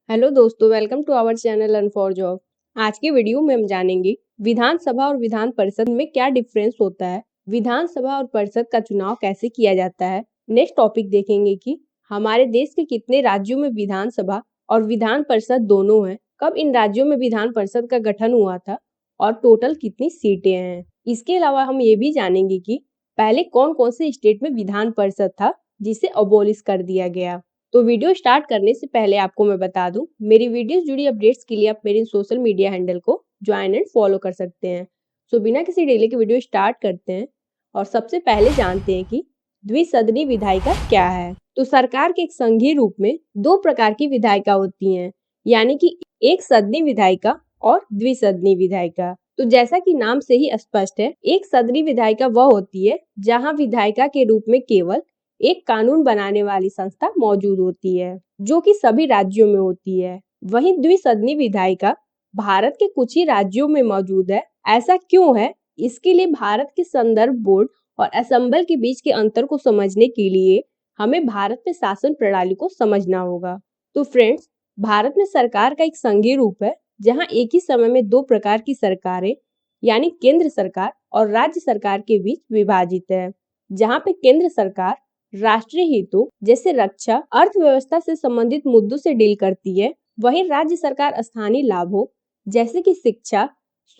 Hello दोस्तों, welcome to our channel earn for job. आज की वीडियो में हम जानेंगे विधानसभा और विधान परिषद में क्या डिफरेंस होता है, विधानसभा और परिषद का चुनाव कैसे किया जाता है। नेक्स्ट टॉपिक देखेंगे कि हमारे देश के कितने राज्यों में विधानसभा और विधान परिषद दोनों हैं, कब इन राज्यों में विधान परिषद का गठन हुआ था और टोटल कितनी सीटें हैं। इसके अलावा हम ये भी जानेंगे कि पहले कौन कौन से स्टेट में विधान परिषद था जिसे अबोलिश कर दिया गया। तो वीडियो स्टार्ट करने से पहले आपको मैं बता दूं, मेरी वीडियोस जुड़ी अपडेट्स के लिए आप मेरे सोशल मीडिया हैंडल को ज्वाइन एंड फॉलो कर सकते हैं। सो बिना किसी डिले के वीडियो स्टार्ट करते हैं और सबसे पहले जानते हैं कि द्विसदनी विधायिका क्या है। तो सरकार के एक संघीय रूप में दो प्रकार की विधायिका होती हैं, यानी कि एक सदनी विधायिका और द्विसदनी विधायिका। तो जैसा कि नाम से ही स्पष्ट है, एक सदनी विधायिका वह होती है जहां विधायिका के रूप में केवल एक कानून बनाने वाली संस्था मौजूद होती है, जो कि सभी राज्यों में होती है। वहीं द्विसदनी विधायिका भारत के कुछ ही राज्यों में मौजूद है। ऐसा क्यों है, इसके लिए भारत के संदर्भ बोर्ड और असेंबल के बीच के अंतर को समझने के लिए हमें भारत में शासन प्रणाली को समझना होगा। तो फ्रेंड्स, भारत में सरकार का एक संघीय रूप है जहां एक ही समय में दो प्रकार की सरकारें यानी केंद्र सरकार और राज्य सरकार के बीच विभाजित है। जहां पे केंद्र सरकार राष्ट्रीय हितों जैसे रक्षा, अर्थव्यवस्था से संबंधित मुद्दों से डील करती है, वहीं राज्य सरकार स्थानीय लाभों जैसे कि शिक्षा,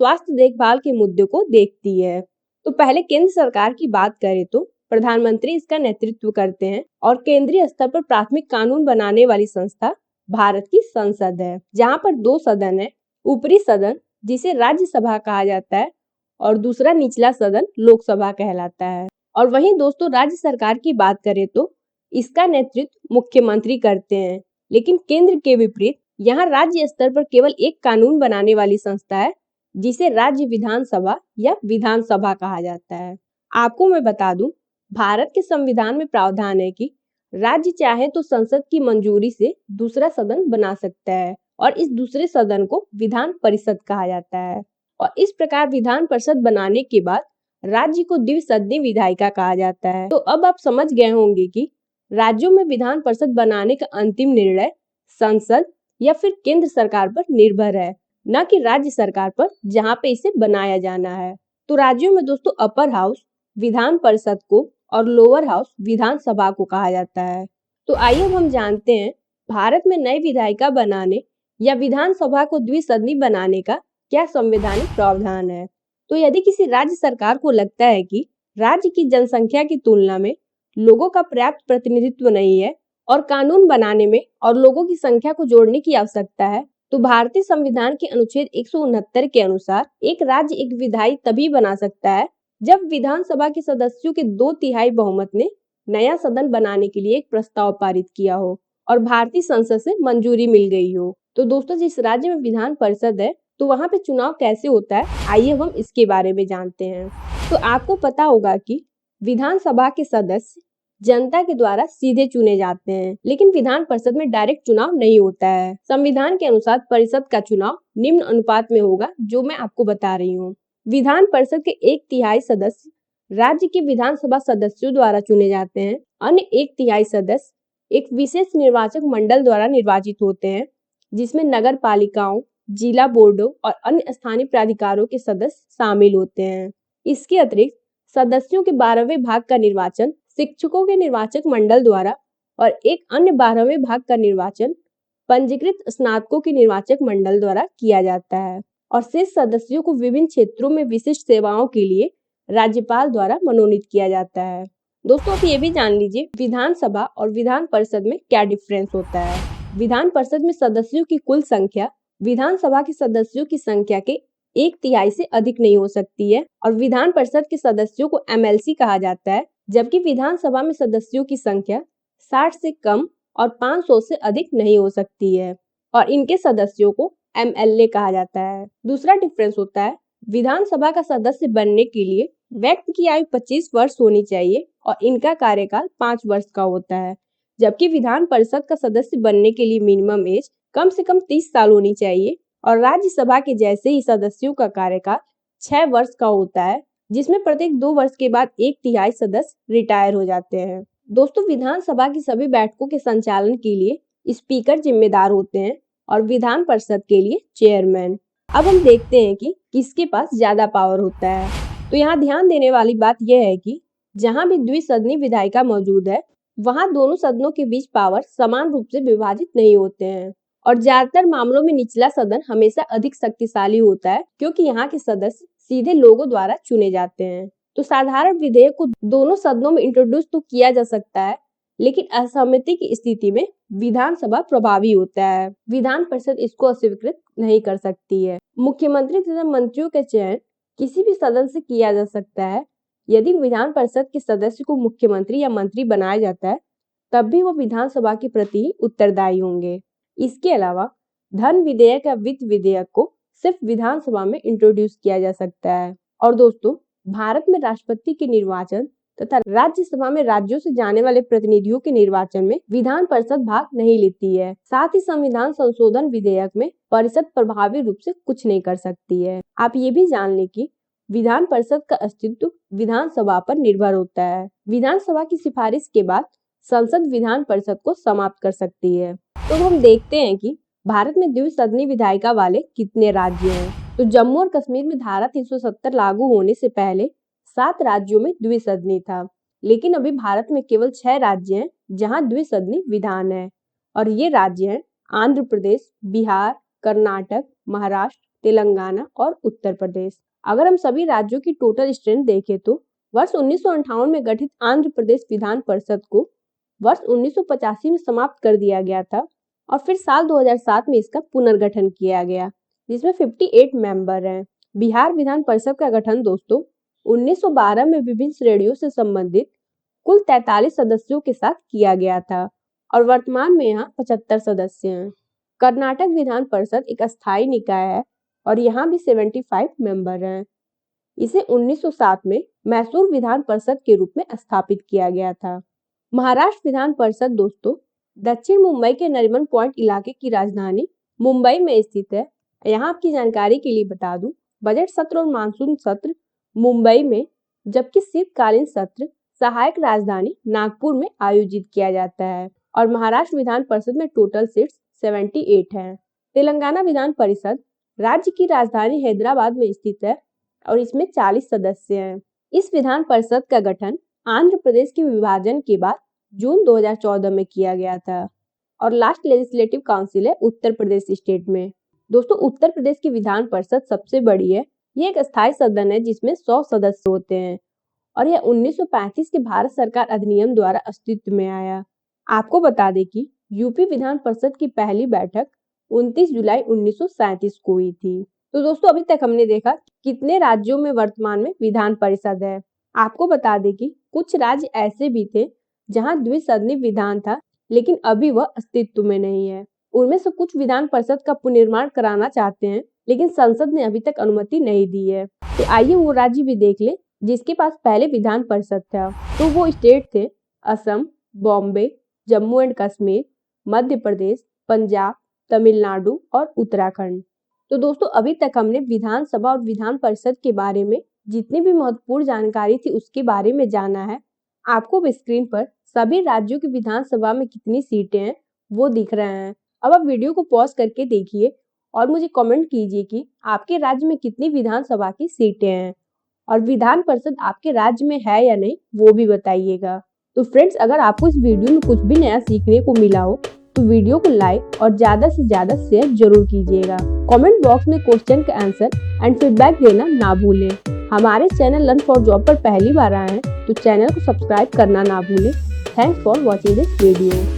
स्वास्थ्य देखभाल के मुद्दों को देखती है। तो पहले केंद्र सरकार की बात करें तो प्रधानमंत्री इसका नेतृत्व करते हैं और केंद्रीय स्तर पर प्राथमिक कानून बनाने वाली संस्था भारत की संसद है, जहाँ पर दो सदन है। ऊपरी सदन जिसे राज्यसभा कहा जाता है और दूसरा निचला सदन लोकसभा कहलाता है। और वहीं दोस्तों, राज्य सरकार की बात करें तो इसका नेतृत्व मुख्यमंत्री करते हैं, लेकिन केंद्र के विपरीत यहाँ राज्य स्तर पर केवल एक कानून बनाने वाली संस्था है जिसे राज्य विधानसभा या विधानसभा कहा जाता है। आपको मैं बता दूं, भारत के संविधान में प्रावधान है कि राज्य चाहे तो संसद की मंजूरी से दूसरा सदन बना सकता है और इस दूसरे सदन को विधान परिषद कहा जाता है। और इस प्रकार विधान परिषद बनाने के बाद राज्य को द्विसदनी विधायिका कहा जाता है। तो अब आप समझ गए होंगे कि राज्यों में विधान परिषद बनाने का अंतिम निर्णय संसद या फिर केंद्र सरकार पर निर्भर है, न कि राज्य सरकार पर जहां पे इसे बनाया जाना है। तो राज्यों में दोस्तों अपर हाउस विधान परिषद को और लोअर हाउस विधानसभा को कहा जाता है। तो आइए अब हम जानते हैं भारत में नई विधायिका बनाने या विधानसभा को द्विसदनी बनाने का क्या संवैधानिक प्रावधान है। तो यदि किसी राज्य सरकार को लगता है कि राज्य की जनसंख्या की तुलना में लोगों का पर्याप्त प्रतिनिधित्व नहीं है और कानून बनाने में और लोगों की संख्या को जोड़ने की आवश्यकता है, तो भारतीय संविधान के अनुच्छेद 169 के अनुसार एक राज्य एक विधायी तभी बना सकता है जब विधानसभा के सदस्यों के 2/3 बहुमत ने नया सदन बनाने के लिए एक प्रस्ताव पारित किया हो और भारतीय संसद से मंजूरी मिल गई हो। तो दोस्तों, जिस राज्य में विधान परिषद है तो वहां पे चुनाव कैसे होता है, आइए हम इसके बारे में जानते हैं। तो आपको पता होगा कि विधानसभा के सदस्य जनता के द्वारा सीधे चुने जाते हैं, लेकिन विधान परिषद में डायरेक्ट चुनाव नहीं होता है। संविधान के अनुसार परिषद का चुनाव निम्न अनुपात में होगा, जो मैं आपको बता रही हूँ। विधान परिषद के 1/3 सदस्य राज्य के विधानसभा सदस्यों द्वारा चुने जाते हैं। अन्य 1/3 सदस्य एक विशेष निर्वाचक मंडल द्वारा निर्वाचित होते हैं, जिसमें नगर पालिकाओं, जिला बोर्डों और अन्य स्थानीय प्राधिकारों के सदस्य शामिल होते हैं। इसके अतिरिक्त सदस्यों के 12वें भाग का निर्वाचन शिक्षकों के निर्वाचक मंडल द्वारा और एक अन्य 12वें भाग का निर्वाचन पंजीकृत स्नातकों के निर्वाचक मंडल द्वारा किया जाता है और शेष सदस्यों को विभिन्न क्षेत्रों में विशिष्ट सेवाओं के लिए राज्यपाल द्वारा मनोनीत किया जाता है। दोस्तों, आप ये भी जान लीजिए विधानसभा और विधान परिषद में क्या डिफरेंस होता है। विधान परिषद में सदस्यों की कुल संख्या विधानसभा के सदस्यों की संख्या के 1/3 से अधिक नहीं हो सकती है और विधान परिषद के सदस्यों को एमएलसी कहा जाता है, जबकि विधानसभा में सदस्यों की संख्या 60 से कम और 500 से अधिक नहीं हो सकती है और इनके सदस्यों को एमएलए कहा जाता है। दूसरा डिफरेंस होता है विधानसभा का सदस्य बनने के लिए व्यक्ति की आयु 25 वर्ष होनी चाहिए और इनका कार्यकाल 5 वर्ष का होता है, जबकि विधान परिषद का सदस्य बनने के लिए मिनिमम एज कम से कम 30 साल होनी चाहिए और राज्यसभा के जैसे ही सदस्यों का कार्यकाल 6 वर्ष का होता है, जिसमें प्रत्येक 2 वर्ष के बाद 1/3 सदस्य रिटायर हो जाते हैं। दोस्तों, विधानसभा की सभी बैठकों के संचालन के लिए स्पीकर जिम्मेदार होते हैं और विधान परिषद के लिए चेयरमैन। अब हम देखते हैं कि किसके पास ज्यादा पावर होता है। तो यहाँ ध्यान देने वाली बात यह है कि जहाँ भी द्विसदनी विधायिका मौजूद है, वहाँ दोनों सदनों के बीच पावर समान रूप से विभाजित नहीं होते हैं और ज्यादातर मामलों में निचला सदन हमेशा अधिक शक्तिशाली होता है, क्योंकि यहाँ के सदस्य सीधे लोगों द्वारा चुने जाते हैं। तो साधारण विधेयक को दोनों सदनों में इंट्रोड्यूस तो किया जा सकता है, लेकिन असहमति की स्थिति में विधानसभा प्रभावी होता है। विधान परिषद इसको अस्वीकृत नहीं कर सकती है। मुख्यमंत्री तथा मंत्रियों का चयन किसी भी सदन से किया जा सकता है। यदि विधान परिषद के सदस्य को मुख्यमंत्री या मंत्री बनाया जाता है, तब भी वो विधानसभा के प्रति उत्तरदायी होंगे। इसके अलावा धन विधेयक या वित्त विधेयक को सिर्फ विधानसभा में इंट्रोड्यूस किया जा सकता है। और दोस्तों, भारत में राष्ट्रपति के निर्वाचन तथा राज्यसभा में राज्यों से जाने वाले प्रतिनिधियों के निर्वाचन में विधान परिषद भाग नहीं लेती है। साथ ही संविधान संशोधन विधेयक में परिषद प्रभावी रूप से कुछ नहीं कर सकती है। आप ये भी जान लें कि विधान परिषद का अस्तित्व विधानसभा पर निर्भर होता है। विधानसभा की सिफारिश के बाद संसद विधान परिषद को समाप्त कर सकती है। तो हम देखते हैं कि भारत में द्विसदनी विधायिका वाले कितने राज्य हैं। तो जम्मू और कश्मीर में धारा 370 लागू होने से पहले 7 राज्यों में द्विसदनी था, लेकिन अभी भारत में केवल 6 राज्य हैं जहां द्विसदनी विधान है, और ये राज्य हैं आंध्र प्रदेश, बिहार, कर्नाटक, महाराष्ट्र, तेलंगाना और उत्तर प्रदेश। अगर हम सभी राज्यों की टोटल स्ट्रेंथ देखें तो वर्ष 1958 में गठित आंध्र प्रदेश विधान परिषद को वर्ष 1985 में समाप्त कर दिया गया था और फिर साल 2007 में इसका पुनर्गठन किया गया, जिसमें 58 मेंबर हैं। बिहार विधान परिषद का गठन दोस्तों 1912 में विभिन्न श्रेणियों से संबंधित कुल 43 सदस्यों के साथ किया गया था और वर्तमान में यहाँ 75 सदस्य हैं। कर्नाटक विधान परिषद एक अस्थायी निकाय है और यहाँ भी 75 मेंबर हैं। इसे 1907 में मैसूर विधान परिषद के रूप में स्थापित किया गया था। महाराष्ट्र विधान परिषद दोस्तों दक्षिण मुंबई के नरीमन पॉइंट इलाके की राजधानी मुंबई में स्थित है। यहाँ आपकी जानकारी के लिए बता दूं, बजट सत्र और मानसून सत्र मुंबई में, जबकि शीतकालीन सत्र सहायक राजधानी नागपुर में आयोजित किया जाता है। और महाराष्ट्र विधान परिषद में टोटल सीट्स 78 हैं। तेलंगाना विधान परिषद राज्य की राजधानी हैदराबाद में स्थित है और इसमें 40 सदस्य हैं। इस विधान परिषद का गठन आंध्र प्रदेश के विभाजन के बाद जून 2014 में किया गया था और लास्ट लेजिस्लेटिव काउंसिल है उत्तर प्रदेश स्टेट में। दोस्तों, उत्तर प्रदेश की विधान परिषद सबसे बड़ी है। ये एक अस्थायी सदन है जिसमें 100 सदस्य होते हैं और यह 1935 के भारत सरकार अधिनियम द्वारा अस्तित्व में आया। आपको बता दें कि यूपी विधान परिषद की पहली बैठक 29 जुलाई 1937 को हुई थी। तो दोस्तों, अभी तक हमने देखा कितने राज्यों में वर्तमान में विधान परिषद है। आपको बता दें कि कुछ राज्य ऐसे भी थे जहां द्विसदनी विधान था, लेकिन अभी वह अस्तित्व में नहीं है। उनमें से कुछ विधान परिषद का पुनर्निर्माण कराना चाहते हैं, लेकिन संसद ने अभी तक अनुमति नहीं दी है। तो आइए वो राज्य भी देख ले जिसके पास पहले विधान परिषद था। तो वो स्टेट थे असम, बॉम्बे, जम्मू एंड कश्मीर, मध्य प्रदेश, पंजाब, तमिलनाडु और उत्तराखंड। तो दोस्तों, अभी तक हमने विधानसभा और विधान परिषद के बारे में जितनी भी महत्वपूर्ण जानकारी थी उसके बारे में जाना है। आपको स्क्रीन पर सभी राज्यों की विधानसभा में कितनी सीटें हैं वो दिख रहे हैं। अब आप वीडियो को पॉज करके देखिए और मुझे कमेंट कीजिए कि आपके राज्य में कितनी विधानसभा की सीटें हैं और विधान परिषद आपके राज्य में है या नहीं वो भी बताइएगा। तो फ्रेंड्स, अगर आपको इस वीडियो में कुछ भी नया सीखने को मिला हो तो वीडियो को लाइक और ज्यादा से ज्यादा शेयर जरूर कीजिएगा। कमेंट बॉक्स में क्वेश्चन का आंसर एंड फीडबैक देना ना भूलें। हमारे चैनल लर्न फॉर जॉब पर पहली बार आए हैं तो चैनल को सब्सक्राइब करना ना भूलें। Thanks for watching this video.